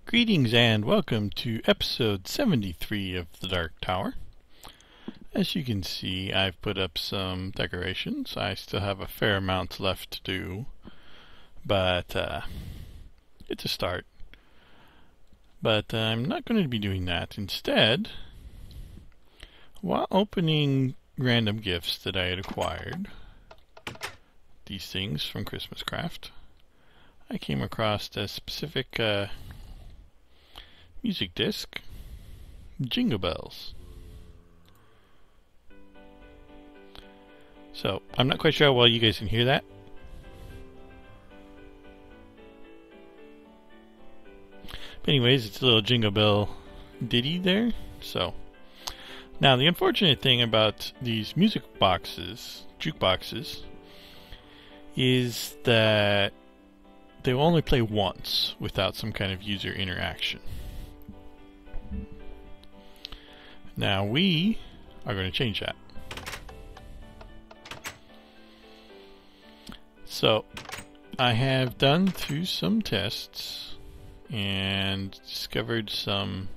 Greetings and welcome to episode 73 of The Dark Tower. As you can see, I've put up some decorations. I still have a fair amount left to do, but it's a start. But I'm not going to be doing that. Instead, while opening random gifts that I had acquired, these things from Christmas Craft, I came across a specific music disc, Jingle Bells. So, I'm not quite sure how well you guys can hear that. But anyways, it's a little Jingle Bell ditty there. So, now the unfortunate thing about these music boxes, jukeboxes, is that they will only play once without some kind of user interaction. Now we are going to change that. So I have done through some tests and discovered some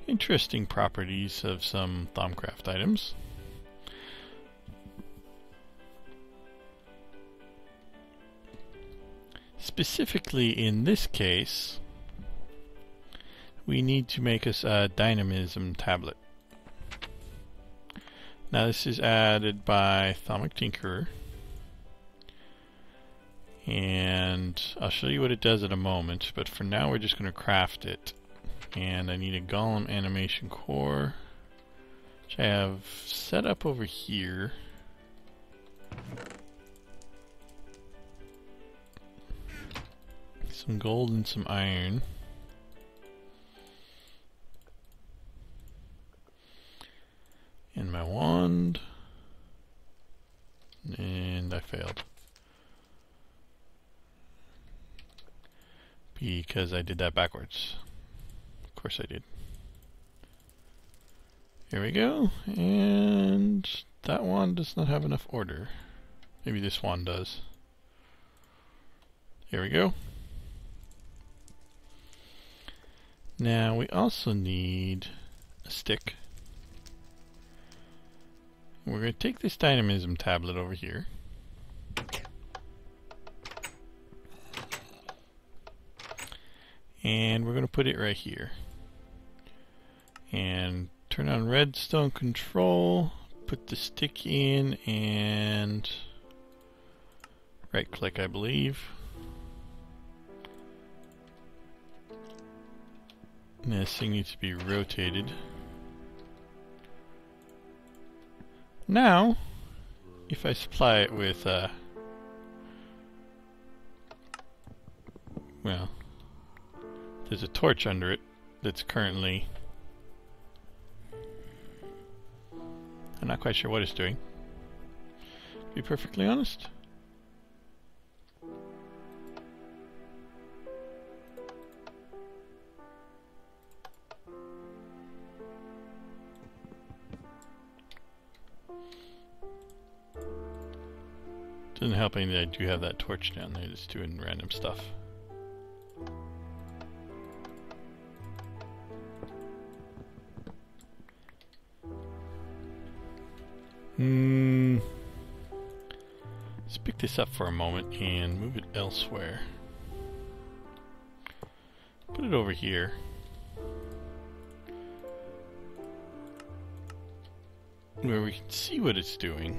interesting properties of some Thaumcraft items. Specifically in this case, we need to make us a dynamism tablet. Now this is added by Thaumic Tinkerer, and I'll show you what it does in a moment, but for now we're just going to craft it. And I need a Golem animation core, which I have set up over here. Some gold and some iron. And my wand. And I failed. Because I did that backwards. Of course I did. Here we go. And that wand does not have enough order. Maybe this wand does. Here we go. Now we also need a stick. We're going to take this dynamism tablet over here. And we're going to put it right here. And turn on redstone control, put the stick in, and right click, I believe. And this thing needs to be rotated. Now, if I supply it with, well, there's a torch under it that's currently, I'm not quite sure what it's doing, to be perfectly honest. Doesn't help any that I do have that torch down there that's doing random stuff. Let's pick this up for a moment and move it elsewhere. Put it over here. Where we can see what it's doing.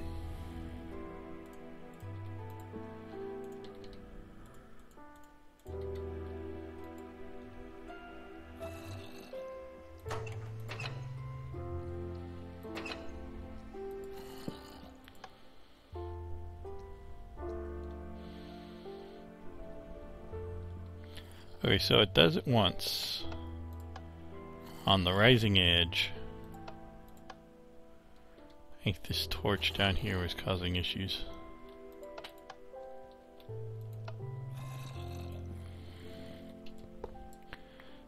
Okay, so it does it once on the rising edge. I think this torch down here was causing issues.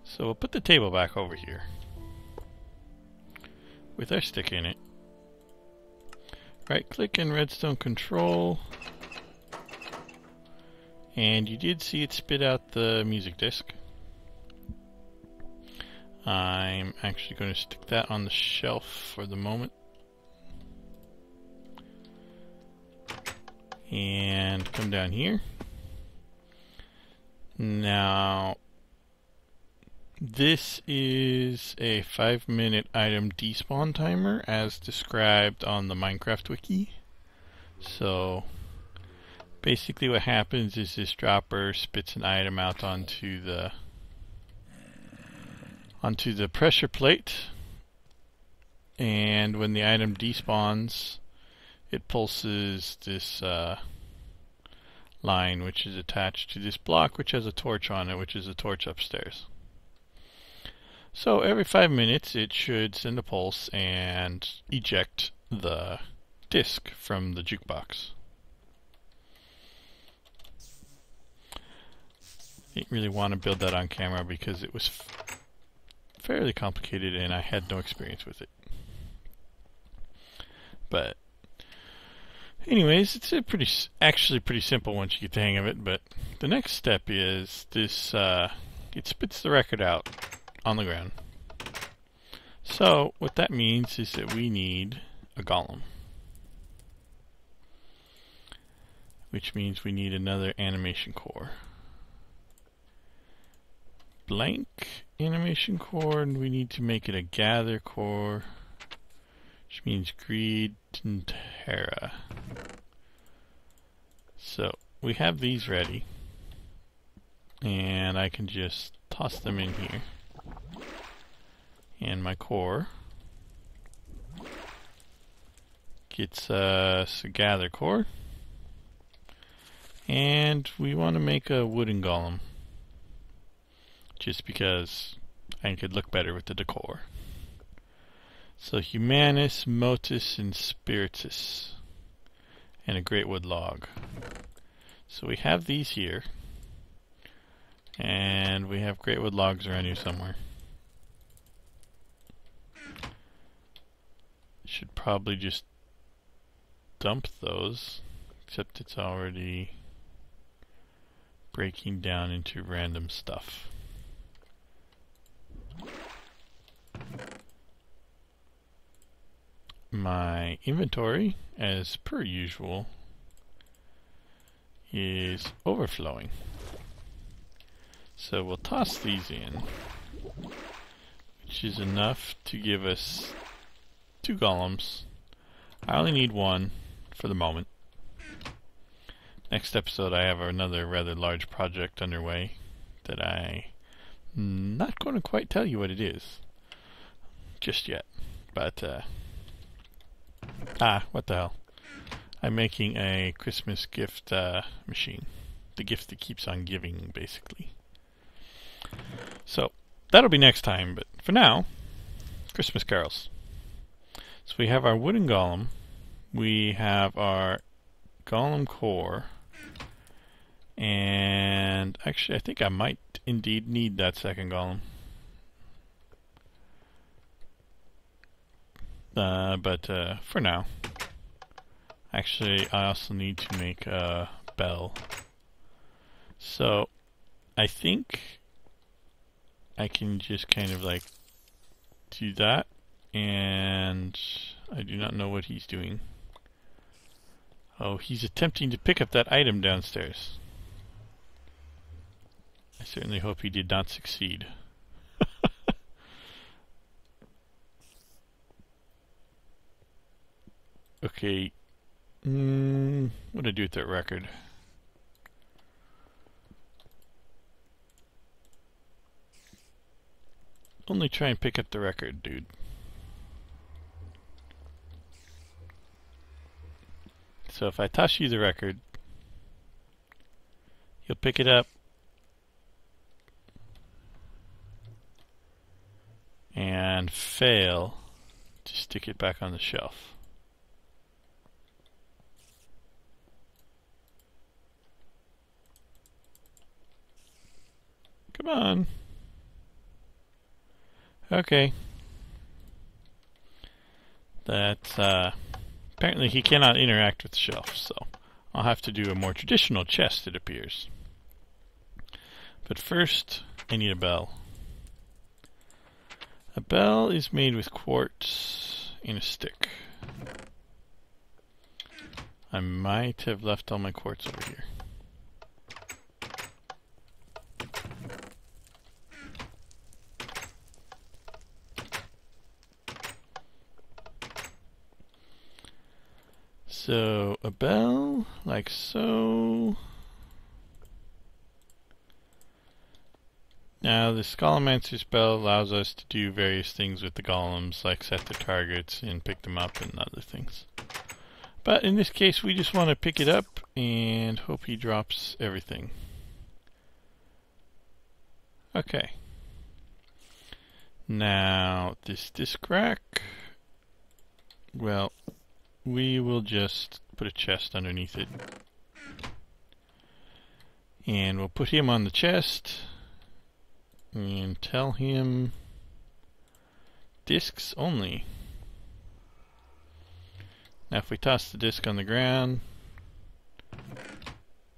So we'll put the table back over here with our stick in it. Right click and redstone control. And you did see it spit out the music disc. I'm actually going to stick that on the shelf for the moment. And come down here. Now, this is a 5-minute item despawn timer as described on the Minecraft wiki. So, basically what happens is this dropper spits an item out onto the pressure plate, and when the item despawns, it pulses this line which is attached to this block which has a torch on it, which is a torch upstairs. So every 5 minutes it should send a pulse and eject the disc from the jukebox. Didn't really want to build that on camera because it was fairly complicated and I had no experience with it. But anyways, it's actually pretty simple once you get the hang of it. But the next step is this: it spits the record out on the ground. So what that means is that we need a golem, which means we need another animation core. Blank animation core, and we need to make it a gather core, which means greed and terra. So we have these ready, and I can just toss them in here. And my core gets us a gather core, and we want to make a wooden golem, just because I think it'd look better with the decor. So Humanus, Motus, and Spiritus, and a great wood log. So we have these here, and we have great wood logs around here somewhere. Should probably just dump those, except it's already breaking down into random stuff. My inventory, as per usual, is overflowing. So we'll toss these in, which is enough to give us 2 golems. I only need 1 for the moment. Next episode I have another rather large project underway that I'm not going to quite tell you what it is just yet. But, what the hell. I'm making a Christmas gift machine. The gift that keeps on giving, basically. So, that'll be next time, but for now, Christmas carols. So we have our wooden golem, we have our golem core, and actually I think I might indeed need that second golem. But for now, actually I also need to make a bell. So I think I can just kind of like do that, and I do not know what he's doing. Oh, he's attempting to pick up that item downstairs. I certainly hope he did not succeed. Okay. What did I do with that record? Only try and pick up the record, dude. So if I toss you the record, you'll pick it up and fail to stick it back on the shelf. Come on. Okay. That's, apparently he cannot interact with the shelf, so I'll have to do a more traditional chest, it appears. But first, I need a bell. A bell is made with quartz in a stick. I might have left all my quartz over here. So, a bell, like so. Now, the Scolomancer's bell allows us to do various things with the golems, like set the targets and pick them up and other things. But in this case, we just want to pick it up and hope he drops everything. Okay. Now, this disc rack, well, we will just put a chest underneath it. And we'll put him on the chest and tell him discs only. Now if we toss the disc on the ground,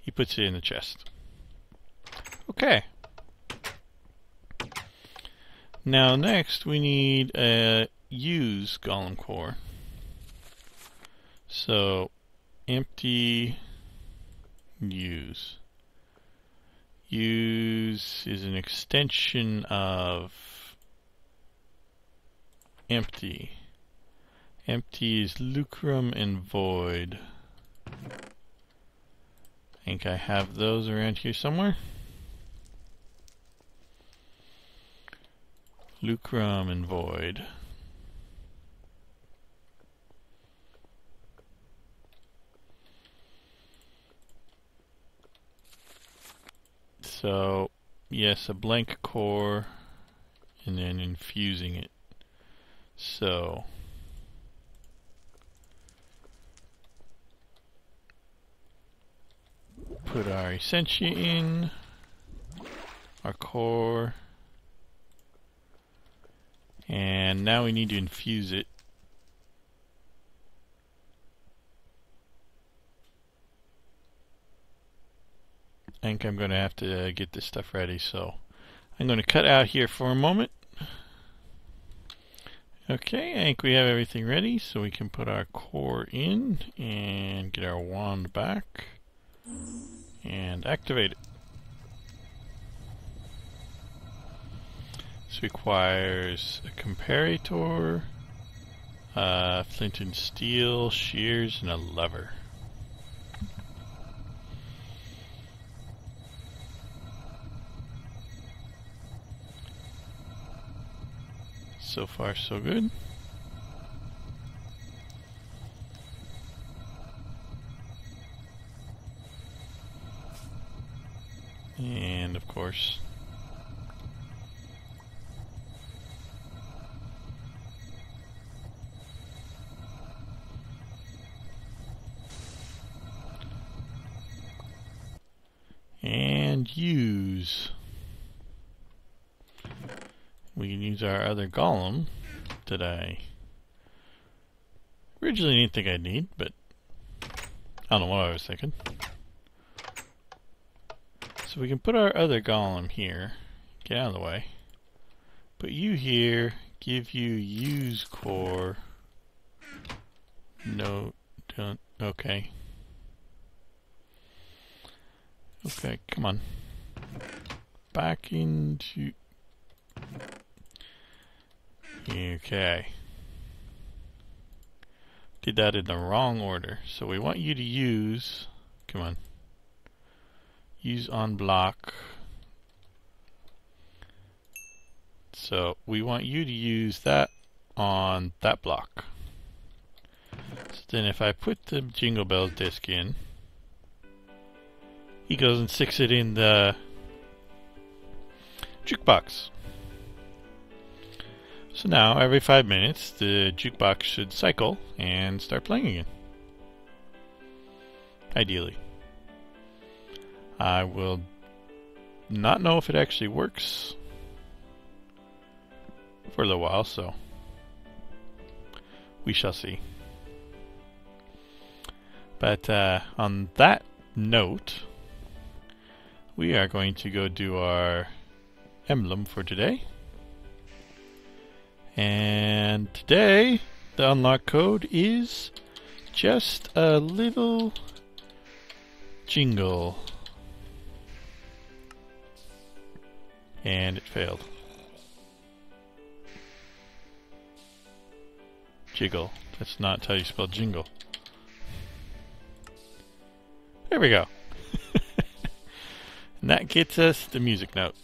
he puts it in the chest. Okay. Now next we need a use golem core. So empty use. Use is an extension of empty. Empty is lucrum and void. I think I have those around here somewhere. Lucrum and void. So, yes, a blank core and then infusing it. So, put our essentia in, our core, and now we need to infuse it. I think I'm going to have to get this stuff ready, so I'm going to cut out here for a moment. Okay, I think we have everything ready, so we can put our core in and get our wand back and activate it. This requires a comparator, flint and steel, shears, and a lever. So far, so good. And of course, and use. We can use our other golem that I originally didn't think I'd need, but I don't know what I was thinking. So we can put our other golem here, get out of the way, put you here, give you use core. No, don't, okay. Okay, come on. Back into... Okay. Did that in the wrong order. So we want you to use... Come on. Use on block. So we want you to use that on that block. So then if I put the Jingle Bells disc in, he goes and sticks it in the jukebox. So now, every 5 minutes, the jukebox should cycle and start playing again. Ideally. I will not know if it actually works for a little while, so we shall see. But on that note, we are going to go do our emblem for today. And today the unlock code is just a little jingle. And it failed. Jiggle. That's not how you spell jingle. There we go. And that gets us the music note,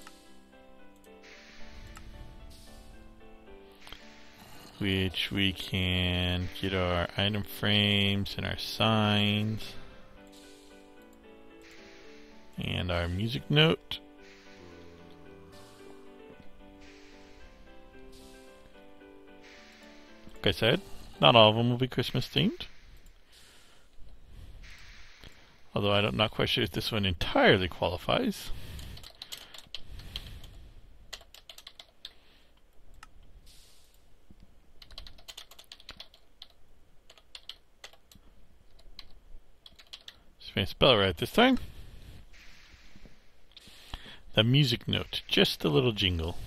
which we can get our item frames and our signs and our music note. Like I said, not all of them will be Christmas themed. Although I'm not quite sure if this one entirely qualifies. Just going to spell it right this time. The music note, just a little jingle.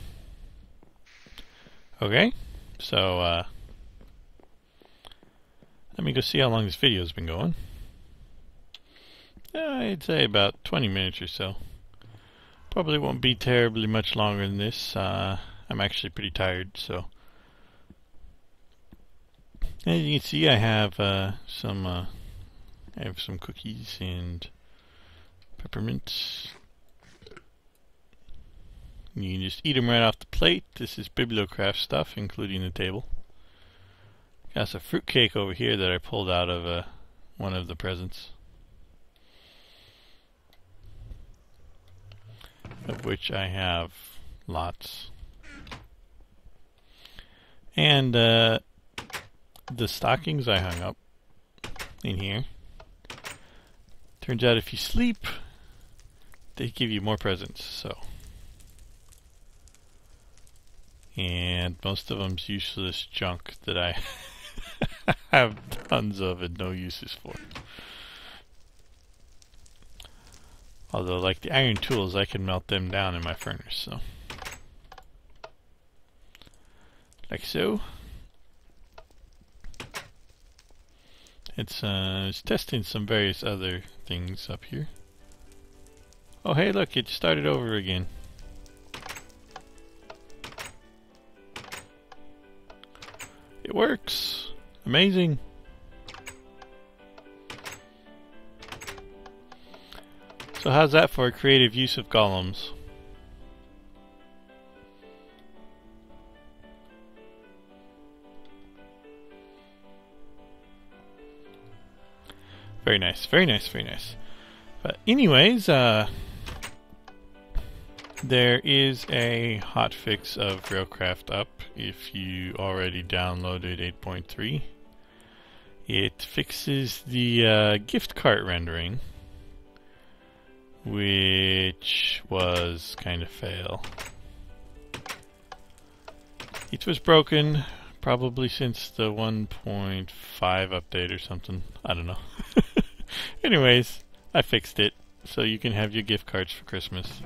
Okay, so let me go see how long this video has been going. I'd say about 20 minutes or so. Probably won't be terribly much longer than this. I'm actually pretty tired, so. As you can see, I have some cookies and peppermints. You can just eat them right off the plate. This is Bibliocraft stuff, including the table. Got some fruitcake over here that I pulled out of one of the presents, of which I have lots. And the stockings I hung up in here. Turns out if you sleep, they give you more presents, so. And most of them's useless junk that I have tons of and no uses for. Although, like the iron tools, I can melt them down in my furnace, so. Like so. It's testing some various other things up here. Oh, hey, look, it started over again. It works. Amazing. So how's that for a creative use of golems? Very nice, very nice, very nice. But anyways, there is a hotfix of railcraft up if you already downloaded 8.3. It fixes the gift cart rendering, which was kind of fail. It was broken probably since the 1.5 update or something. I don't know. Anyways, I fixed it so you can have your gift cards for Christmas.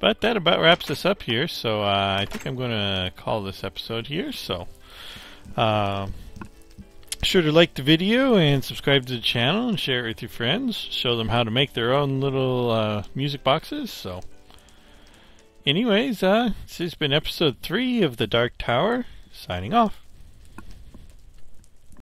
But that about wraps us up here, so I think I'm going to call this episode here. So, sure to like the video and subscribe to the channel and share it with your friends. Show them how to make their own little music boxes. So, anyways, this has been episode 3 of The Dark Tower, signing off.